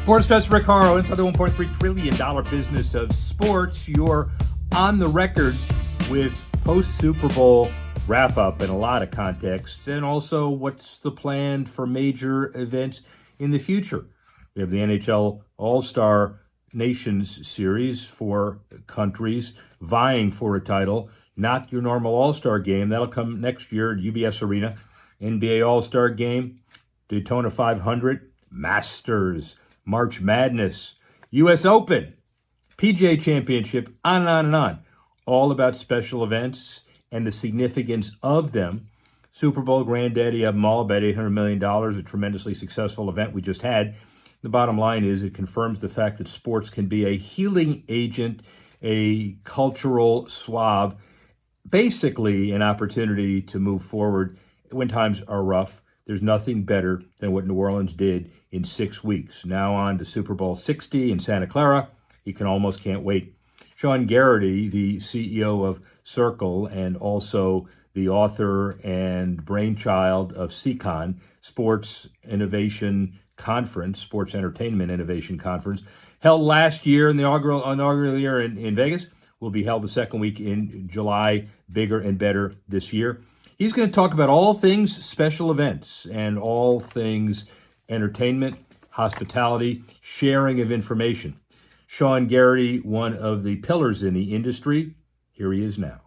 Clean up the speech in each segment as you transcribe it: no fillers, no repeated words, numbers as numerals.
Sports Fest Rick Horrow, inside the $1.3 trillion business of sports. You're on the record with post-Super Bowl wrap-up in a lot of context, and also what's the plan for major events in the future. We have the NHL All-Star Nations Series for countries vying for a title, not your normal All-Star game. That'll come next year at UBS Arena. NBA All-Star Game, Daytona 500, Masters, March Madness, U.S. Open, PGA Championship, on and on and on. All about special events and the significance of them. Super Bowl, granddaddy of them all, about $800 million, a tremendously successful event we just had. The bottom line is it confirms the fact that sports can be a healing agent, a cultural swab, basically an opportunity to move forward when times are rough. There's nothing better than what New Orleans did in 6 weeks. Now on to Super Bowl 60 in Santa Clara. You can't wait. Shawn Garrity, the CEO of Circle and also the author and brainchild of SEICon, Sports Innovation Conference, Sports Entertainment Innovation Conference, held last year in the inaugural year in Vegas, will be held the second week in July, bigger and better this year. He's going to talk about all things special events and all things entertainment, hospitality, sharing of information. Shawn Garrity, one of the pillars in the industry. Here he is now.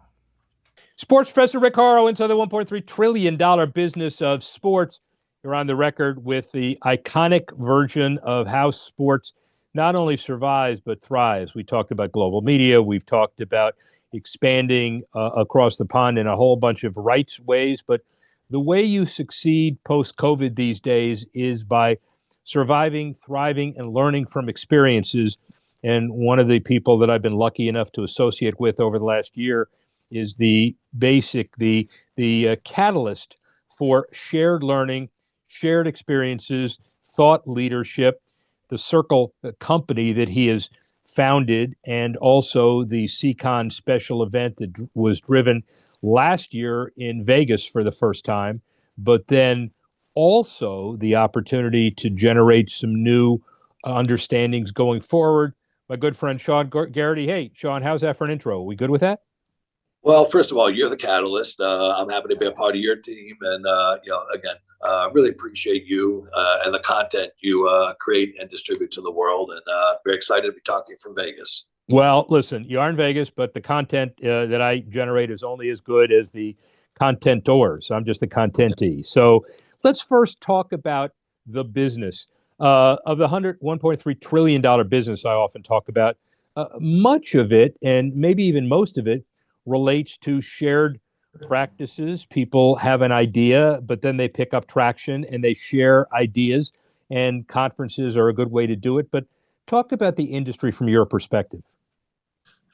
Sports Professor Rick Horrow, inside the $1.3 trillion business of sports. You're on the record with the iconic version of how sports not only survives but thrives. We talked about global media. We've talked about expanding across the pond in a whole bunch of rights ways. But the way you succeed post-COVID these days is by surviving, thriving, and learning from experiences. And one of the people that I've been lucky enough to associate with over the last year is the catalyst for shared learning, shared experiences, thought leadership, the Circle company that he has founded, and also the SEICon special event that was driven last year in Vegas for the first time, but then also the opportunity to generate some new understandings going forward. My good friend Shawn Garrity. Hey, Shawn, how's that for an intro? Are we good with that? Well, first of all, you're the catalyst. I'm happy to be a part of your team, and again, really appreciate you and the content you create and distribute to the world. And very excited to be talking from Vegas. Well, listen, you are in Vegas, but the content that I generate is only as good as the contentors. I'm just the contentee. So let's first talk about the business of the $1.3 trillion business I often talk about. Much of it, and maybe even most of it, relates to shared practices. People have an idea, but then they pick up traction and they share ideas, and conferences are a good way to do it. But talk about the industry from your perspective.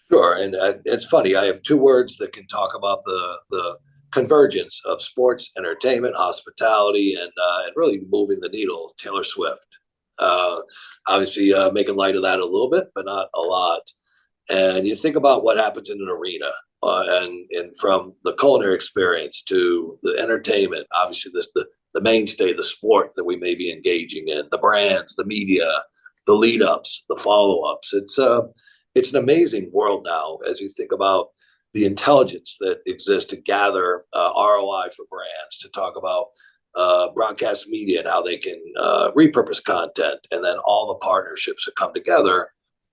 Sure. And it's funny. I have two words that can talk about the convergence of sports, entertainment, hospitality, and really moving the needle. Taylor Swift. Obviously, making light of that a little bit, but not a lot. And you think about what happens in an arena. And from the culinary experience to the entertainment, obviously the mainstay, the sport that we may be engaging in, the brands, the media, the lead ups, the follow ups. It's an amazing world now as you think about the intelligence that exists to gather ROI for brands, to talk about broadcast media and how they can repurpose content, and then all the partnerships that come together.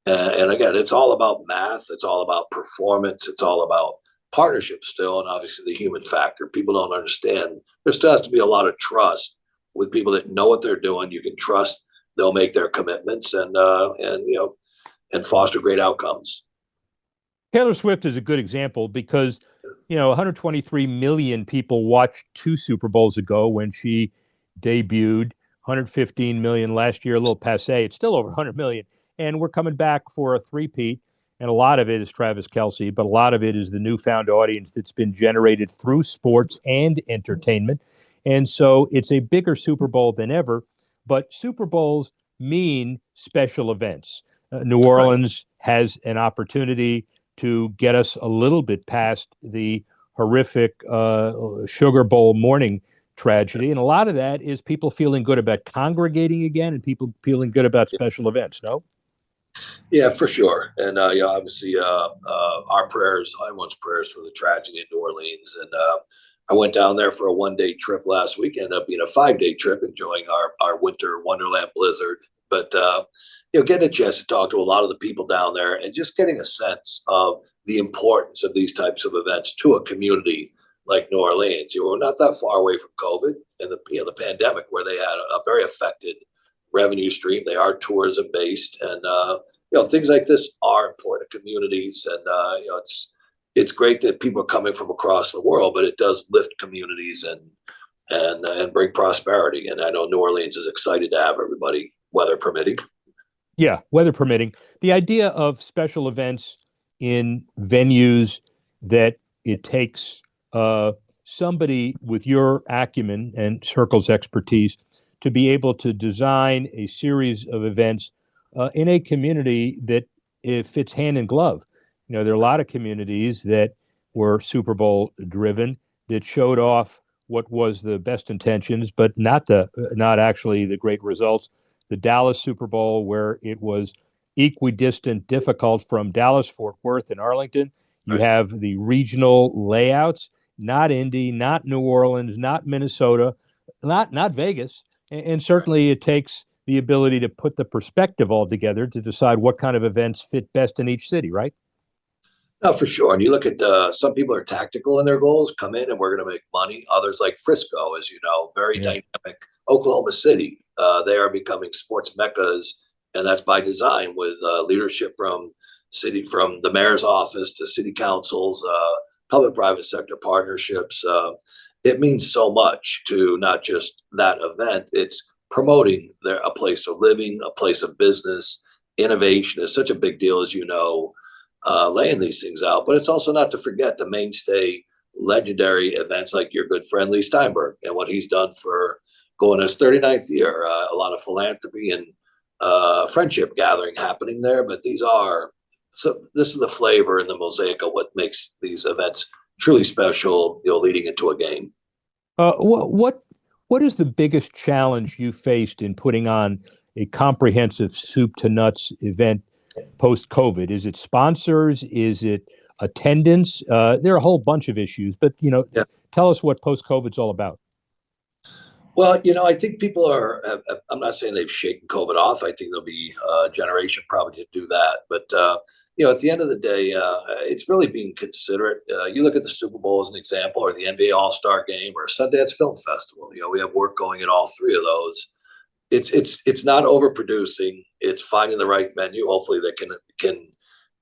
And again, it's all about math. It's all about performance. It's all about partnership still. And obviously the human factor. People don't understand. There still has to be a lot of trust with people that know what they're doing. You can trust they'll make their commitments and foster great outcomes. Taylor Swift is a good example because, 123 million people watched 2 Super Bowls ago when she debuted, 115 million last year, a little passé. It's still over 100 million. And we're coming back for a three-peat, and a lot of it is Travis Kelce, but a lot of it is the newfound audience that's been generated through sports and entertainment. And so it's a bigger Super Bowl than ever, but Super Bowls mean special events. New Orleans has an opportunity to get us a little bit past the horrific Sugar Bowl morning tragedy. And a lot of that is people feeling good about congregating again and people feeling good about special events, no? Yeah, for sure. And obviously, our prayers, everyone's prayers for the tragedy in New Orleans. And I went down there for a 1 day trip last week. Ended up being a 5 day trip, enjoying our winter wonderland blizzard. But getting a chance to talk to a lot of the people down there and just getting a sense of the importance of these types of events to a community like New Orleans. We're not that far away from COVID and the pandemic, where they had a very affected revenue stream. They are tourism based, and things like this are important to communities. And it's great that people are coming from across the world, but it does lift communities and bring prosperity. And I know New Orleans is excited to have everybody, weather permitting. Yeah, weather permitting. The idea of special events in venues that it takes somebody with your acumen and Circle's expertise to be able to design a series of events in a community that it fits hand in glove. There are a lot of communities that were Super Bowl driven that showed off what was the best intentions, but not actually the great results. The Dallas Super Bowl, where it was equidistant, difficult from Dallas, Fort Worth, and Arlington. You have the regional layouts, not Indy, not New Orleans, not Minnesota, not Vegas. And certainly it takes the ability to put the perspective all together to decide what kind of events fit best in each city, right? No, for sure. And you look at some people are tactical in their goals, come in and we're going to make money. Others, like Frisco, as you know, very Yeah. dynamic. Oklahoma City, they are becoming sports meccas, and that's by design, with leadership from the mayor's office to city councils, public-private sector partnerships. It means so much to not just that event. It's promoting a place of living, a place of business. Innovation is such a big deal, as you know, laying these things out. But it's also not to forget the mainstay legendary events like your good friend Lee Steinberg and what he's done for going his 39th year. A lot of philanthropy and friendship gathering happening there. But this is the flavor and the mosaic of what makes these events truly special, leading into a game. What is the biggest challenge you faced in putting on a comprehensive soup to nuts event post COVID? Is it sponsors? Is it attendance? There are a whole bunch of issues, but Yeah. tell us what post COVID's all about. Well, I think people I'm not saying they've shaken COVID off. I think there'll be a generation probably to do that. But, at the end of the day, it's really being considerate. You look at the Super Bowl as an example, or the NBA All-Star Game, or Sundance Film Festival. We have work going in all three of those. It's not overproducing. It's finding the right venue, hopefully, that can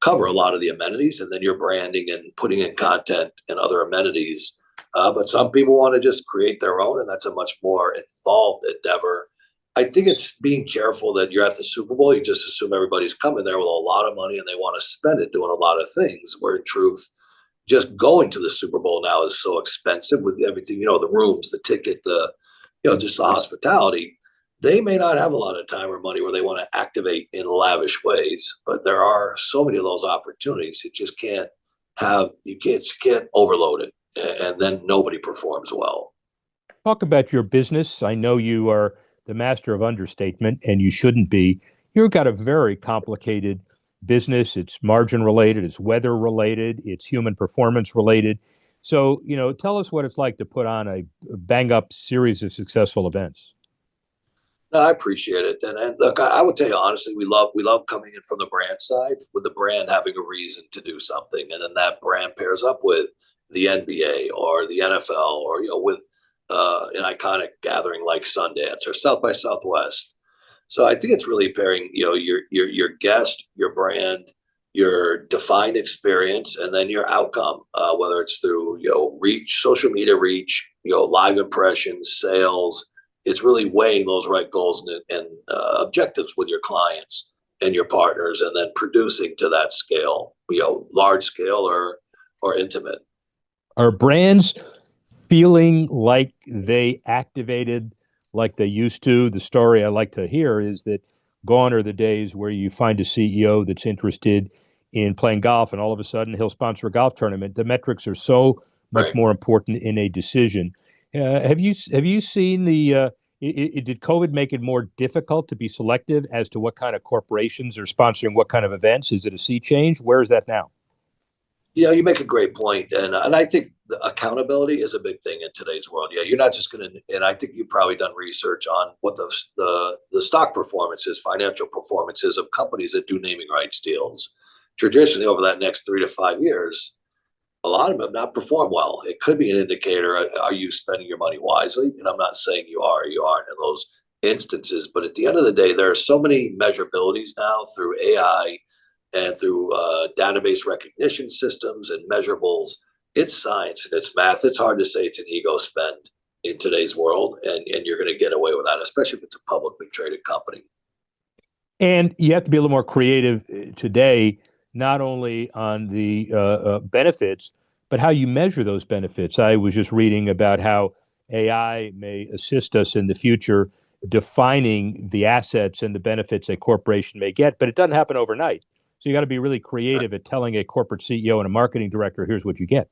cover a lot of the amenities, and then you're branding and putting in content and other amenities. But some people want to just create their own, and that's a much more involved endeavor. I think it's being careful that you're at the Super Bowl. You just assume everybody's coming there with a lot of money and they want to spend it doing a lot of things, where in truth, just going to the Super Bowl now is so expensive with everything, the rooms, the ticket, just the hospitality. They may not have a lot of time or money where they want to activate in lavish ways, but there are so many of those opportunities. You can't overload it, and then nobody performs well. Talk about your business. I know you are the master of understatement, and you shouldn't be. You've got a very complicated business. It's margin related, it's weather related, it's human performance related. So, tell us what it's like to put on a bang up series of successful events. No, I appreciate it. And look, I would tell you honestly, we love coming in from the brand side, with the brand having a reason to do something. And then that brand pairs up with the NBA or the NFL, or, with an iconic gathering like Sundance or South by Southwest. So I think it's really pairing, your guest, your brand, your defined experience, and then your outcome, whether it's through, reach, social media reach, live impressions, sales. It's really weighing those right goals and objectives with your clients and your partners, and then producing to that scale, large scale or intimate. Are brands feeling like they activated like they used to? The story I like to hear is that gone are the days where you find a CEO that's interested in playing golf and all of a sudden he'll sponsor a golf tournament. The metrics are so much Right. more important in a decision. Have you seen did COVID make it more difficult to be selective as to what kind of corporations are sponsoring what kind of events? Is it a sea change? Where is that now? Yeah, you make a great point, and I think the accountability is a big thing in today's world. Yeah, you're not just going to, and I think you've probably done research on what the stock performances, financial performances of companies that do naming rights deals. Traditionally, over that next 3 to 5 years, a lot of them have not performed well. It could be an indicator. Are you spending your money wisely? And I'm not saying you are or you aren't in those instances, but at the end of the day, there are so many measurabilities now through AI and through database recognition systems and measurables. It's science and it's math. It's hard to say it's an ego spend in today's world, and you're going to get away with that, especially if it's a publicly traded company. And you have to be a little more creative today, not only on the benefits, but how you measure those benefits. I was just reading about how AI may assist us in the future defining the assets and the benefits a corporation may get, but it doesn't happen overnight. So you got to be really creative at telling a corporate CEO and a marketing director, here's what you get.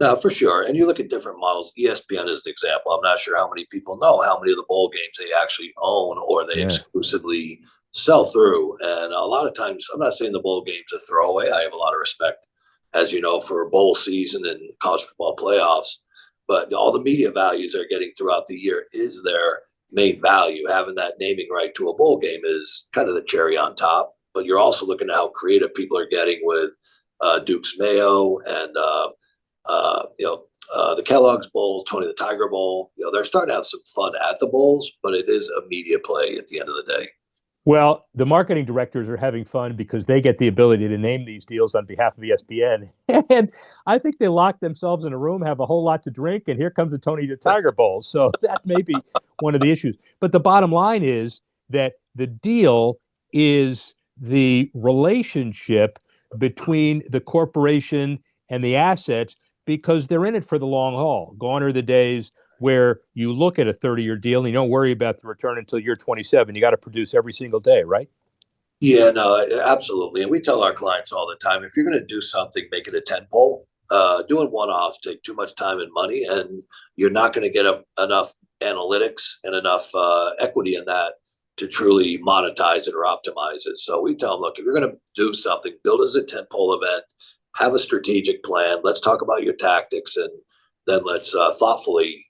No, for sure. And you look at different models. ESPN is an example. I'm not sure how many people know how many of the bowl games they actually own or they Yeah. exclusively sell through. And a lot of times, I'm not saying the bowl game's a throwaway. I have a lot of respect, as you know, for bowl season and college football playoffs. But all the media values they're getting throughout the year is their main value. Having that naming right to a bowl game is kind of the cherry on top. But you're also looking at how creative people are getting with Duke's Mayo and the Kellogg's Bowl, Tony the Tiger Bowl. They're starting to have some fun at the bowls, but it is a media play at the end of the day. Well, the marketing directors are having fun because they get the ability to name these deals on behalf of ESPN. And I think they lock themselves in a room, have a whole lot to drink, and here comes the Tony the Tiger Bowl. So that may be one of the issues. But the bottom line is that the deal is the relationship between the corporation and the assets because they're in it for the long haul. Gone are the days where you look at a 30-year deal and you don't worry about the return until year 27. You got to produce every single day, right? Yeah, no, absolutely. And we tell our clients all the time, if you're going to do something, make it a 10 pole. Doing one-offs take too much time and money, and you're not going to get enough analytics and enough equity in that to truly monetize it or optimize it. So we tell them, look, if you're going to do something, build it as a 10 pole event, have a strategic plan. Let's talk about your tactics, and then let's thoughtfully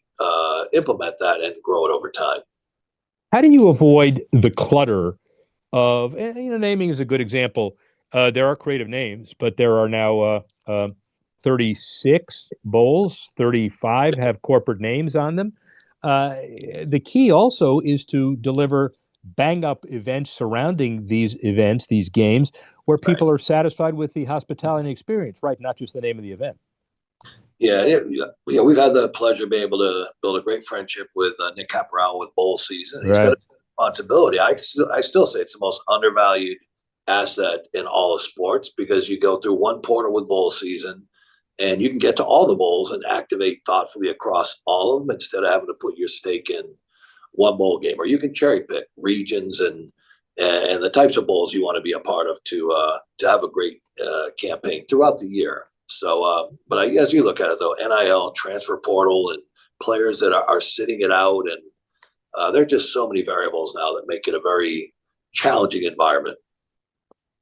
implement that and grow it over time. How do you avoid the clutter of, naming is a good example. There are creative names, but there are now 36 bowls, 35 have corporate names on them. The key also is to deliver bang up events surrounding these events, these games, where Right. people are satisfied with the hospitality experience, right? Not just the name of the event. Yeah, we've had the pleasure of being able to build a great friendship with Nick Caporal with bowl season. He's got Right. a responsibility. I still say it's the most undervalued asset in all of sports because you go through one portal with bowl season and you can get to all the bowls and activate thoughtfully across all of them instead of having to put your stake in one bowl game. Or you can cherry pick regions and the types of bowls you want to be a part of to have a great campaign throughout the year. So, as you look at it though, NIL, transfer portal, and players that are sitting it out, and there are just so many variables now that make it a very challenging environment.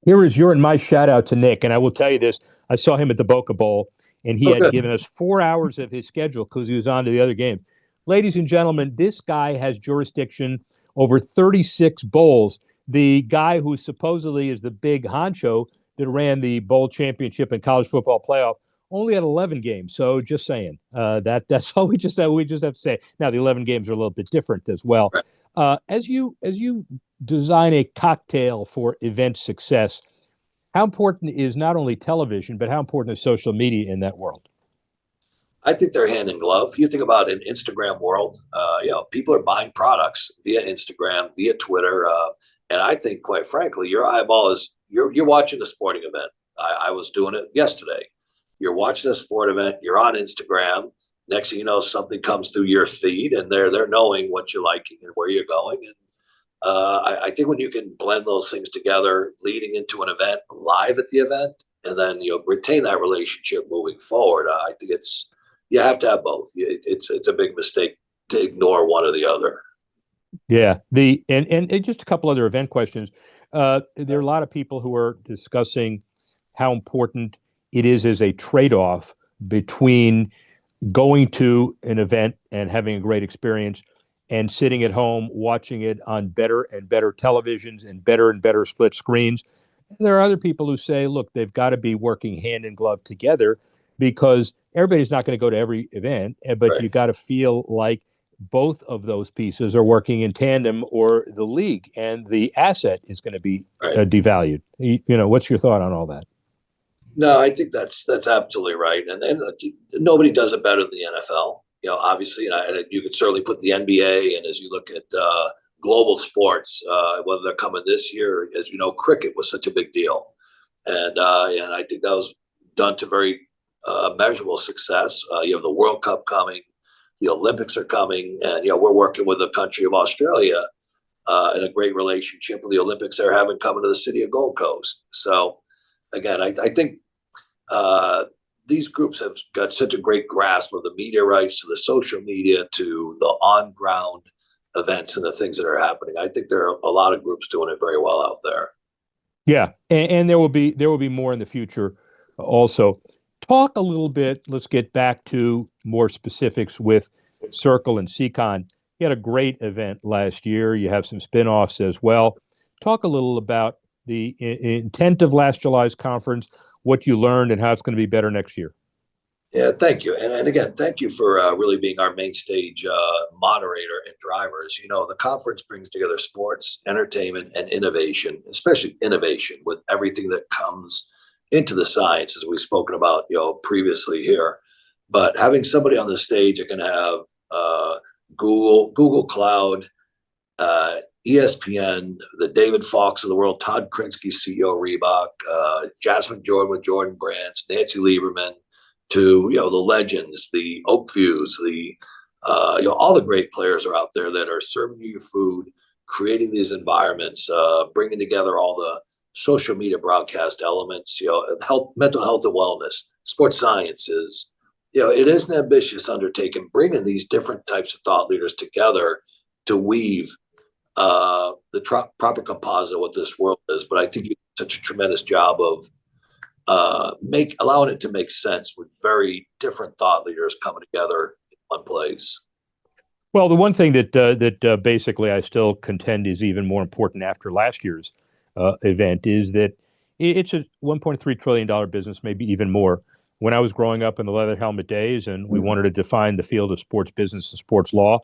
Here is your and my shout out to Nick. And I will tell you this, I saw him at the Boca Bowl, and he Oh, had good. given us 4 hours of his schedule because he was on to the other game. Ladies and gentlemen, this guy has jurisdiction over 36 bowls. The guy who supposedly is the big honcho that ran the bowl championship and college football playoff only had 11 games. So just saying, that's all we just have to say. Now the 11 games are a little bit different as well. Right. As you design a cocktail for event success, how important is not only television, but how important is social media in that world? I think they're hand in glove. You think about an Instagram world, people are buying products via Instagram, via Twitter, and I think, quite frankly, your eyeball is you're watching a sporting event. I was doing it yesterday. You're watching a sport event. You're on Instagram. Next thing you know, something comes through your feed, and they're knowing what you're liking and where you're going. And I think when you can blend those things together, leading into an event, live at the event, and then retain that relationship moving forward, I think you have to have both. It's a big mistake to ignore one or the other. Yeah. And just a couple other event questions. There are a lot of people who are discussing how important it is as a trade-off between going to an event and having a great experience and sitting at home watching it on better and better televisions and better split screens. There are other people who say, look, they've got to be working hand in glove together because everybody's not going to go to every event, but Right. you got to feel like both of those pieces are working in tandem, or the league and the asset is going to be Right. devalued. What's your thought on all that? No, I think that's absolutely right, and look, nobody does it better than the NFL. Obviously, and you could certainly put the NBA. And as you look at global sports, whether they're coming this year, as you know, cricket was such a big deal, and I think that was done to very measurable success. You have the World Cup coming, the Olympics are coming, and we're working with the country of Australia in a great relationship with the Olympics they're having coming to the city of Gold Coast. So again, I think these groups have got such a great grasp of the media rights, to the social media, to the on ground events and the things that are happening. I think there are a lot of groups doing it very well out there. Yeah, and there will be more in the future also. Talk a little bit. Let's get back to more specifics with Circle and SEICon. You had a great event last year. You have some spin-offs as well. Talk a little about the intent of last July's conference, what you learned, and how it's going to be better next year. Yeah, thank you. And again, thank you for really being our main stage moderator and drivers. The conference brings together sports, entertainment, and innovation, especially innovation with everything that comes into the science, as we've spoken about, previously here. But having somebody on the stage that can have Google Cloud, ESPN, the David Falks of the world, Todd Krinsky, CEO of Reebok, Jasmine Jordan with Jordan Brands, Nancy Lieberman, to the legends, the Oak Views, the all the great players are out there that are serving you your food, creating these environments, bringing together all the social media broadcast elements, health, mental health and wellness, sports sciences. It is an ambitious undertaking, bringing these different types of thought leaders together to weave the proper composite of what this world is. But I think you did such a tremendous job of allowing it to make sense with very different thought leaders coming together in one place. Well, the one thing that basically I still contend is even more important after last year's event is that it's a $1.3 trillion business, maybe even more. When I was growing up in the leather helmet days and we wanted to define the field of sports business and sports law,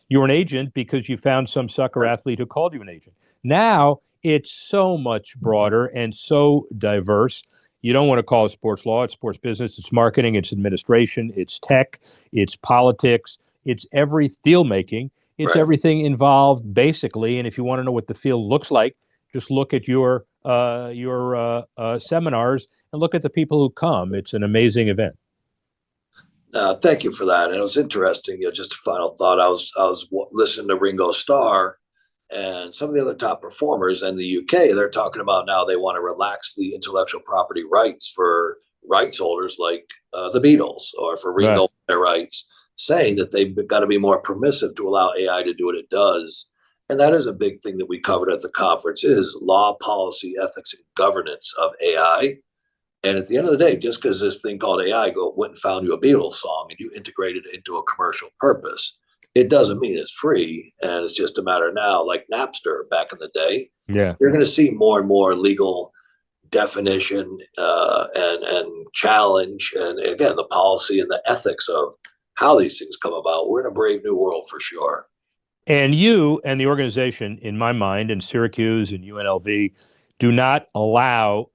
you were an agent because you found some sucker athlete who called you an agent. Now it's so much broader and so diverse. You don't want to call it sports law, it's sports business, it's marketing, it's administration, it's tech, it's politics, it's every deal making, it's Right. everything involved basically. And if you want to know what the field looks like, just look at your seminars and look at the people who come. It's an amazing event. Thank you for that. And it was interesting. Just a final thought. I was listening to Ringo Starr and some of the other top performers in the UK. They're talking about now they want to relax the intellectual property rights for rights holders like the Beatles, or for Right. Ringo their rights, saying that they've got to be more permissive to allow AI to do what it does. And that is a big thing that we covered at the conference: is law, policy, ethics, and governance of AI. And at the end of the day, just because this thing called AI went and found you a Beatles song and you integrated it into a commercial purpose, it doesn't mean it's free. And it's just a matter now, like Napster back in the day. Yeah. You're going to see more and more legal definition and challenge, and again, the policy and the ethics of how these things come about. We're in a brave new world for sure. And you and the organization, in my mind, and Syracuse and UNLV, does not allow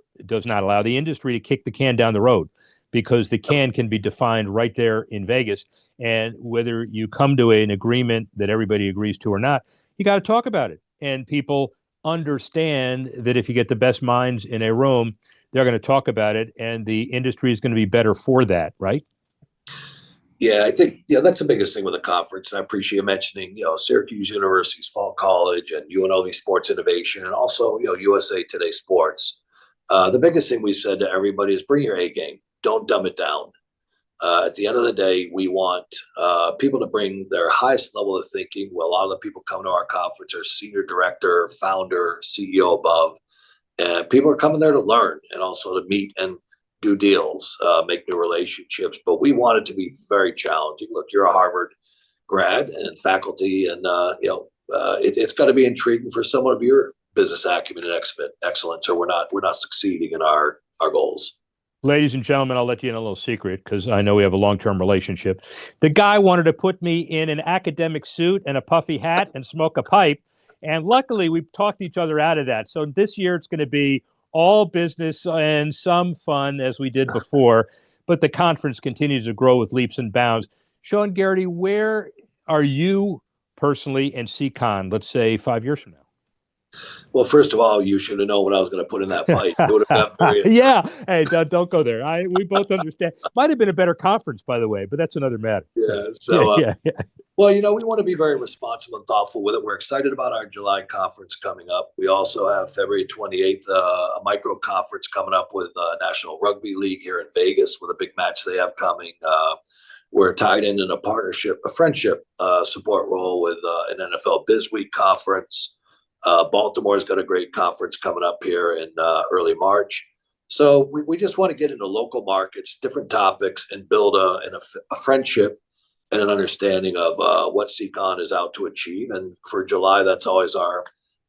the industry to kick the can down the road, because the can be defined right there in Vegas. And whether you come to an agreement that everybody agrees to or not, you got to talk about it. And people understand that if you get the best minds in a room, they're going to talk about it, and the industry is going to be better for that, right? Yeah, I think that's the biggest thing with the conference. And I appreciate you mentioning Syracuse University's Fall College and UNLV Sports Innovation, and also USA Today Sports. The biggest thing we said to everybody is bring your A game. Don't dumb it down. At the end of the day, we want people to bring their highest level of thinking. Well, a lot of the people coming to our conference are senior director, founder, CEO above, and people are coming there to learn and also to meet and do deals, make new relationships. But we want it to be very challenging. Look, you're a Harvard grad and faculty, and it's got to be intriguing for someone of your business acumen and excellence, or we're not succeeding in our goals. Ladies and gentlemen, I'll let you in a little secret because I know we have a long-term relationship. The guy wanted to put me in an academic suit and a puffy hat and smoke a pipe. And luckily, we've talked each other out of that. So this year, it's going to be all business and some fun as we did before. But the conference continues to grow with leaps and bounds. Shawn Garrity, where are you personally in SEICon, let's say 5 years from now? Well, first of all, you should have known what I was going to put in that pipe. It would have got very Yeah. Hey, don't go there. We both understand. Might have been a better conference, by the way, but that's another matter. Yeah. Well, we want to be very responsible and thoughtful with it. We're excited about our July conference coming up. We also have February 28th, a micro conference coming up with National Rugby League here in Vegas with a big match they have coming. We're tied in a partnership, a friendship support role with an NFL Biz Week conference. Baltimore's got a great conference coming up here in early March. So we just want to get into local markets, different topics, and build a friendship and an understanding of what SEICon is out to achieve. And for July, that's always our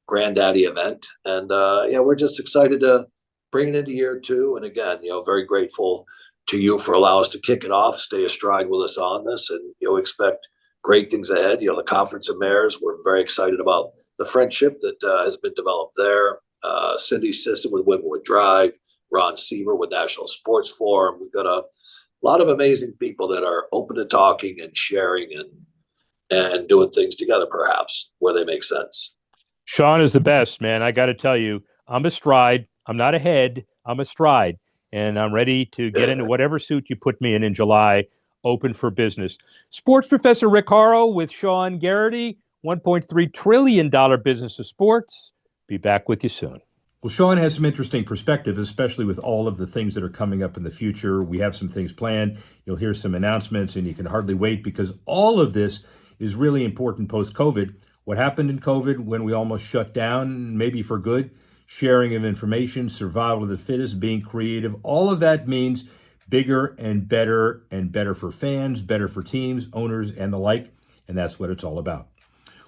granddaddy event. And we're just excited to bring it into year two. And again, very grateful to you for allowing us to kick it off, stay astride with us on this, and expect great things ahead. The Conference of Mayors, we're very excited about the friendship that has been developed there. Cindy Sisson with Wynwood Drive, Ron Seaver with National Sports Forum. We've got a lot of amazing people that are open to talking and sharing and doing things together, perhaps, where they make sense. Shawn is the best, man. I got to tell you, I'm astride. I'm not ahead. I'm astride. And I'm ready to get into whatever suit you put me in July, open for business. Sports professor Rick Horrow with Shawn Garrity, $1.3 trillion business of sports. Be back with you soon. Well, Shawn has some interesting perspective, especially with all of the things that are coming up in the future. We have some things planned. You'll hear some announcements, and you can hardly wait because all of this is really important post-COVID. What happened in COVID when we almost shut down, maybe for good, sharing of information, survival of the fittest, being creative, all of that means bigger and better for fans, better for teams, owners, and the like, and that's what it's all about.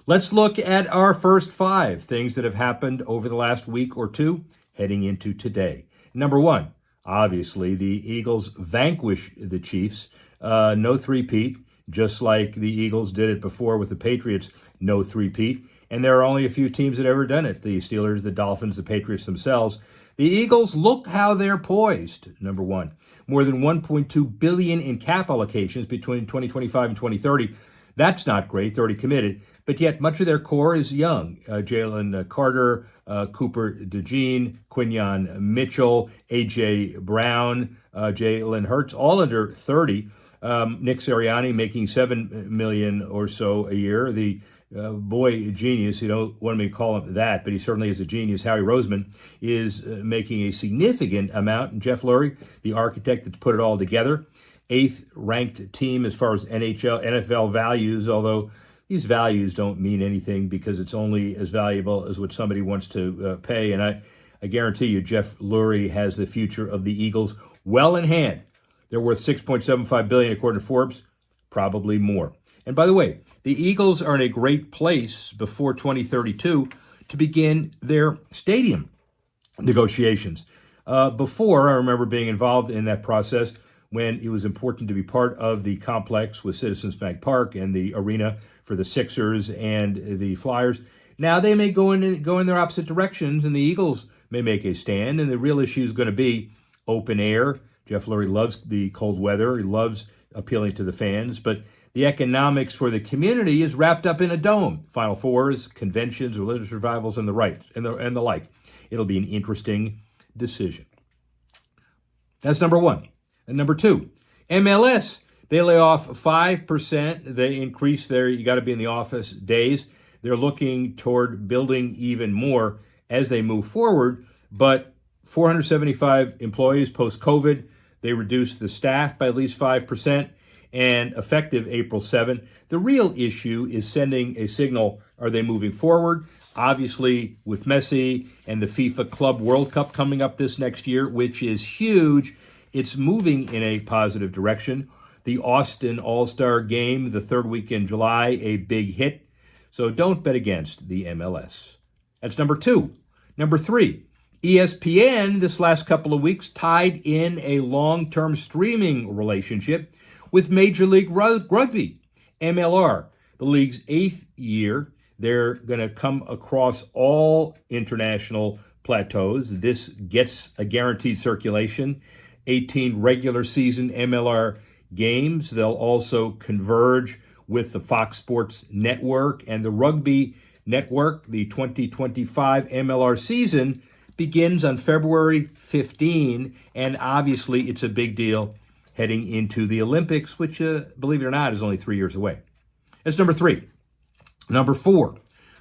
Let's look at our first 5 things that have happened over the last week or two heading into today. Number 1, obviously, the Eagles vanquish the Chiefs. No three-peat, just like the Eagles did it before with the Patriots, no three-peat. And there are only a few teams that have ever done it, the Steelers, the Dolphins, the Patriots themselves. The Eagles, look how they're poised, number 1. More than $1.2 billion in cap allocations between 2025 and 2030. That's not great, they're already committed. But yet much of their core is young. Jalen Carter, Cooper DeJean, Quinyon Mitchell, A.J. Brown, Jalen Hurts, all under 30. Nick Sirianni making $7 million or so a year. The boy genius, you don't want me to call him that, but he certainly is a genius. Howie Roseman is making a significant amount. And Jeff Lurie, the architect that's put it all together, 8th ranked team as far as NFL values, although these values don't mean anything because it's only as valuable as what somebody wants to pay. And I guarantee you, Jeff Lurie has the future of the Eagles well in hand. They're worth $6.75 billion according to Forbes, probably more. And by the way, the Eagles are in a great place before 2032 to begin their stadium negotiations. Before, I remember being involved in that process when it was important to be part of the complex with Citizens Bank Park and the arena for the Sixers and the Flyers. Now they may go in their opposite directions, and the Eagles may make a stand, and the real issue is going to be open air. Jeff Lurie loves the cold weather. He loves appealing to the fans, but the economics for the community is wrapped up in a dome. Final Fours, conventions, religious revivals, and the like. It'll be an interesting decision. That's number 1. And number 2, MLS. They lay off 5%. They increase their you got to be in the office days. They're looking toward building even more as they move forward. But 475 employees post-COVID. They reduced the staff by at least 5%, and effective April 7. The real issue is sending a signal. Are they moving forward? Obviously, with Messi and the FIFA Club World Cup coming up this next year, which is huge, it's moving in a positive direction. The Austin All-Star Game, the third week in July, a big hit. So don't bet against the MLS. That's number 2. Number 3, ESPN this last couple of weeks tied in a long-term streaming relationship with Major League Rugby, MLR, the league's 8th year. They're going to come across all international plateaus. This gets a guaranteed circulation, 18 regular season MLR games. They'll also converge with the Fox Sports Network and the Rugby Network. The 2025 MLR season begins on February 15, and obviously it's a big deal heading into the Olympics, which, believe it or not, is only 3 years away. That's number 3. Number 4,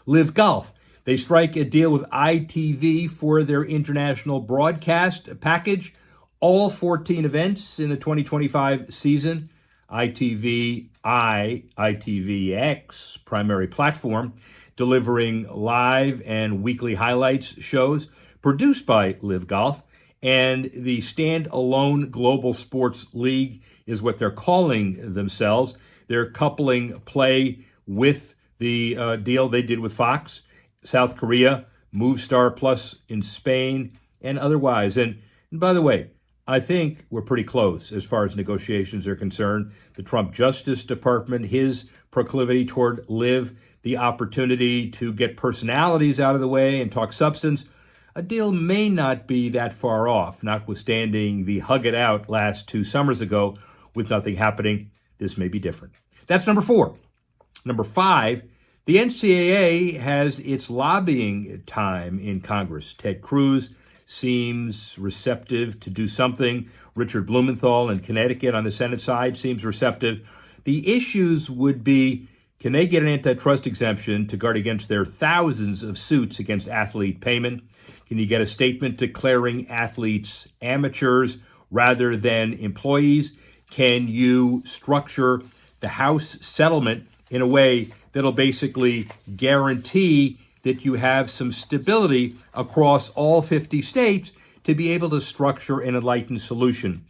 Live Golf. They strike a deal with ITV for their international broadcast package. All 14 events in the 2025 season. ITVX primary platform, delivering live and weekly highlights shows produced by Live Golf. And the standalone Global Sports League is what they're calling themselves. They're coupling play with the deal they did with Fox, South Korea, MoveStar Plus in Spain, and otherwise. And by the way, I think we're pretty close as far as negotiations are concerned. The Trump Justice Department, his proclivity toward Live, the opportunity to get personalities out of the way and talk substance, a deal may not be that far off, notwithstanding the hug it out last 2 summers ago with nothing happening. This may be different. That's number 4. Number 5, the NCAA has its lobbying time in Congress. Ted Cruz seems receptive to do something. Richard Blumenthal in Connecticut on the Senate side seems receptive. The issues would be, can they get an antitrust exemption to guard against their thousands of suits against athlete payment? Can you get a statement declaring athletes amateurs rather than employees? Can you structure the House settlement in a way that'll basically guarantee that you have some stability across all 50 states to be able to structure an enlightened solution?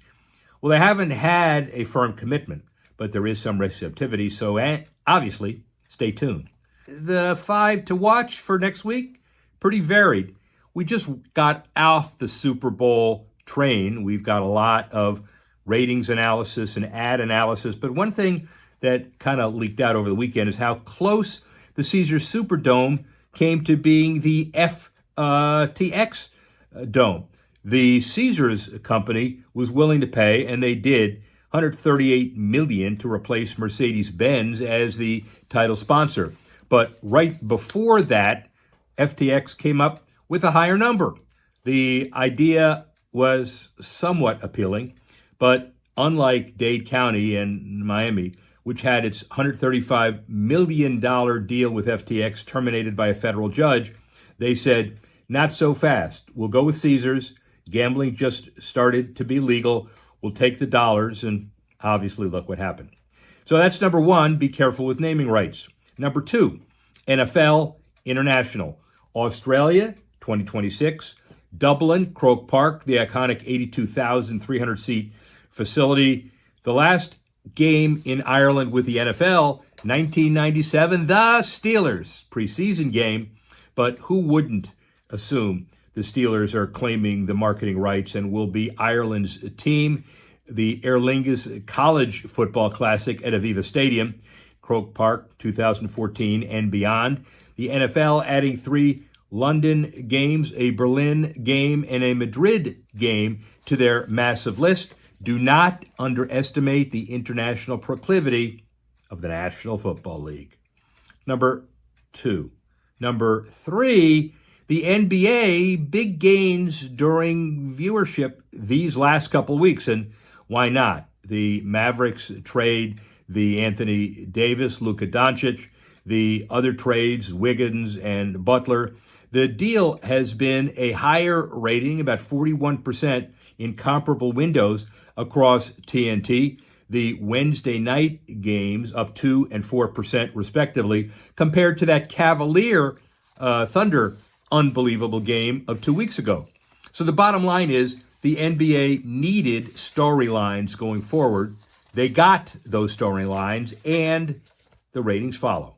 Well, they haven't had a firm commitment, but there is some receptivity, so obviously, stay tuned. The 5 to watch for next week, pretty varied. We just got off the Super Bowl train. We've got a lot of ratings analysis and ad analysis, but one thing that kind of leaked out over the weekend is how close the Caesars Superdome came to being the FTX Dome. The Caesars company was willing to pay, and they did, $138 million to replace Mercedes-Benz as the title sponsor. But right before that, FTX came up with a higher number. The idea was somewhat appealing, but unlike Dade County and Miami, which had its $135 million deal with FTX terminated by a federal judge, they said, not so fast. We'll go with Caesars. Gambling just started to be legal. We'll take the dollars, and obviously look what happened. So that's number 1, be careful with naming rights. Number 2, NFL International. Australia, 2026. Dublin, Croke Park, the iconic 82,300-seat facility. The last game in Ireland with the NFL, 1997, the Steelers preseason game. But who wouldn't assume the Steelers are claiming the marketing rights and will be Ireland's team? The Aer Lingus College Football Classic at Aviva Stadium, Croke Park, 2014 and beyond. The NFL adding 3 London games, a Berlin game, and a Madrid game to their massive list. Do not underestimate the international proclivity of the National Football League. Number 2. Number 3, the NBA, big gains during viewership these last couple of weeks. And why not? The Mavericks trade the Anthony Davis, Luka Doncic, the other trades, Wiggins and Butler. The deal has been a higher rating, about 41% in comparable windows, across TNT. The Wednesday night games up 2% and 4% respectively, compared to that Cavalier Thunder unbelievable game of 2 weeks ago. So the bottom line is the NBA needed storylines going forward. They got those storylines, and the ratings follow.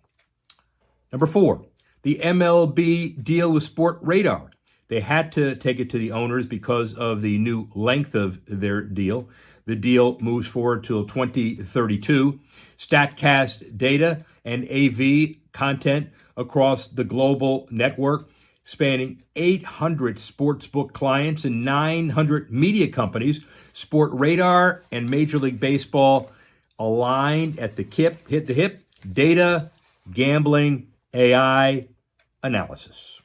Number 4, the MLB deal with Sport Radar. They had to take it to the owners because of the new length of their deal. The deal moves forward till 2032. StatCast data and AV content across the global network, spanning 800 sportsbook clients and 900 media companies. Sport Radar and Major League Baseball aligned at the hip, data, gambling, AI, analysis.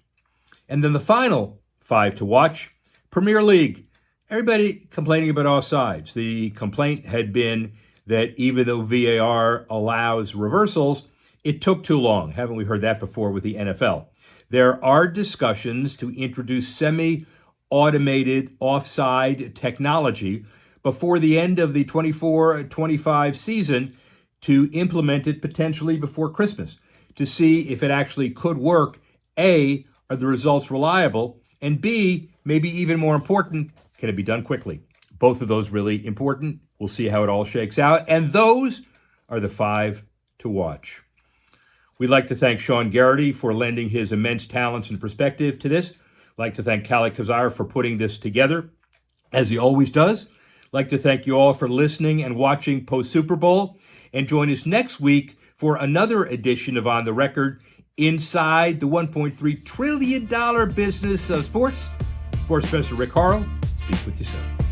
And then the final 5 to watch, Premier League. Everybody complaining about offsides. The complaint had been that even though VAR allows reversals, it took too long. Haven't we heard that before with the NFL? There are discussions to introduce semi-automated offside technology before the end of the 24-25 season, to implement it potentially before Christmas, to see if it actually could work. A, are the results reliable? And B, maybe even more important, can it be done quickly? Both of those really important. We'll see how it all shakes out. And those are the 5 to watch. We'd like to thank Shawn Garrity for lending his immense talents and perspective to this. I'd like to thank Khaled Kazar for putting this together, as he always does. I'd like to thank you all for listening and watching post-Super Bowl. And join us next week for another edition of On the Record, inside the $1.3 trillion business of sports. Sports Professor Rick Horrow speaks with you soon.